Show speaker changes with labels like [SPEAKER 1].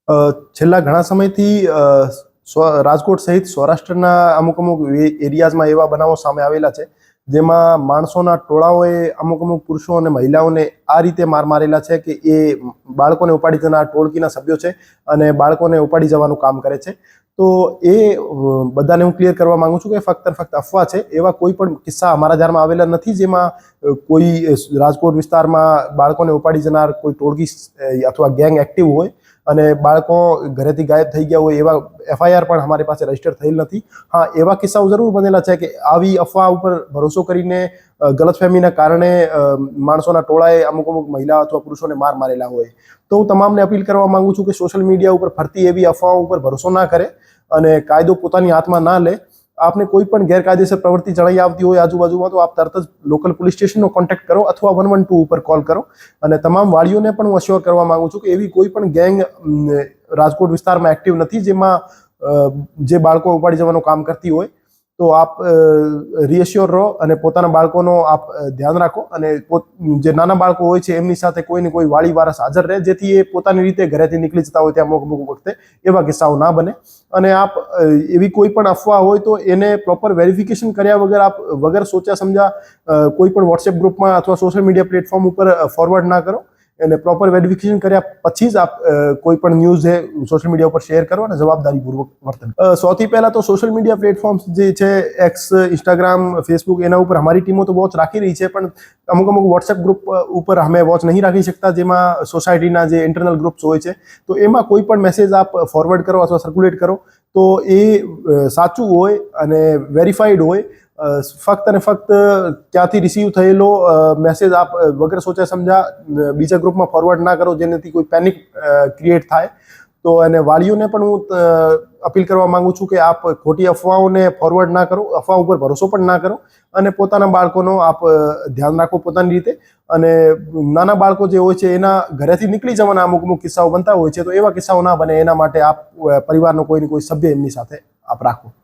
[SPEAKER 1] છેલ્લા ઘણા સમયથી રાજકોટ સહિત સૌરાષ્ટ્રના અમુક એરિયાઝમાં એવા બનાવો સામે આવેલા છે જેમાં માણસોના ટોળાઓએ અમુક પુરુષો અને મહિલાઓને આ રીતે માર મારેલા છે કે એ બાળકોને ઉપાડી જનાર ટોળકીના સભ્યો છે અને બાળકોને ઉપાડી જવાનું કામ કરે છે. તો એ બધાને હું ક્લિયર કરવા માંગુ છું કે ફક્ત અફવા છે. એવા કોઈ પણ કિસ્સા અમારા ધ્યાનમાં આવેલા નથી જેમાં કોઈ રાજકોટ વિસ્તારમાં બાળકોને ઉપાડી જનાર કોઈ ટોળકી અથવા ગેંગ એક્ટિવ હોય અને બાળકો ઘરેથી ગાયબ થઈ ગયા હોય એવા એફઆઈઆર પણ અમારી પાસે રજીસ્ટર થયેલ નથી. હા, એવા કિસ્સાઓ જરૂર બનેલા છે કે આવી અફવા ઉપર ભરોસો કરીને ગલતફહેમીના કારણે માણસોના ટોળાએ અમુક મહિલા અથવા પુરુષોને માર મારેલા હોય. તો હું તમામને અપીલ કરવા માંગુ છું કે સોશિયલ મીડિયા ઉપર ફરતી એવી અફવાઓ ઉપર ભરોસો ના કરે અને કાયદો પોતાની હાથમાં ના લે. આપને કોઈ પણ ગેરકાયદેસર પ્રવૃત્તિ જણાઈ આવતી હોય આજુબાજુમાં તો આપ તરત જ લોકલ પોલીસ સ્ટેશનનો કોન્ટેક્ટ કરો અથવા 112 ઉપર કોલ કરો. અને તમામ વાળીઓને પણ હું અશ્યોર કરવા માંગુ છું કે એવી કોઈ પણ ગેંગ રાજકોટ વિસ્તારમાં એક્ટિવ નથી જેમાં જે બાળકો ઉપાડી જવાનું કામ કરતી હોય. તો આપ રીએશ્યોર રહો અને પોતાના બાળકોનો આપ ધ્યાન રાખો અને જે નાના બાળકો હોય છે એમની સાથે કોઈ ને કોઈ વાળી વારસ હાજર રહે જેથી એ પોતાની રીતે ઘરેથી નીકળી જતા હોય ત્યાં અમુક વખતે એવા કિસ્સાઓ ના બને. અને આપ એવી કોઈ પણ અફવા હોય તો એને પ્રોપર વેરિફિકેશન કર્યા વગર આપ વગર સોચ્યા સમજા કોઈ પણ વોટ્સએપ ગ્રુપમાં અથવા સોશિયલ મીડિયા પ્લેટફોર્મ ઉપર ફોરવર્ડ ના કરો. અને પ્રોપર વેરિફિકેશન કર્યા પછી જ આપ કોઈ પણ ન્યૂઝ એ સોશિયલ મીડિયા ઉપર શેર કરો અને જવાબદારીપૂર્વક વર્તન. સૌથી પહેલા તો સોશિયલ મીડિયા પ્લેટફોર્મ્સ જે છે એક્સ, ઇન્સ્ટાગ્રામ, ફેસબુક એના ઉપર અમારી ટીમો તો વોચ રાખી રહી છે પણ અમુક વોટ્સએપ ગ્રુપ ઉપર અમે વોચ નહીં રાખી શકતા જેમાં સોસાયટીના જે ઇન્ટરનલ ગ્રુપ્સ હોય છે. તો એમાં કોઈ પણ મેસેજ આપ ફોરવર્ડ કરો અથવા સર્ક્યુલેટ કરો તો એ સાચું હોય અને વેરીફાઈડ હોય. ફક્ત અને ફક્ત ક્યાંથી રિસીવ થયેલો મેસેજ આપ વગર સોચ્યા સમજા બીજા ગ્રુપમાં ફોરવર્ડ ના કરો જેનાથી કોઈ પેનિક ક્રિએટ થાય. તો અને વાલીઓને પણ હું અપીલ કરવા માંગુ છું કે આપ ખોટી અફવાઓને ફોરવર્ડ ના કરો, અફવા ઉપર ભરોસો પણ ના કરો અને પોતાના બાળકોનો આપ ધ્યાન રાખો પોતાની રીતે. અને નાના બાળકો જે હોય છે એના ઘરેથી નીકળી જવાના અમુક કિસ્સાઓ બનતા હોય છે તો એવા કિસ્સાઓ ના બને એના માટે આપ પરિવારનો કોઈ ને કોઈ સભ્ય એમની સાથે આપ રાખો.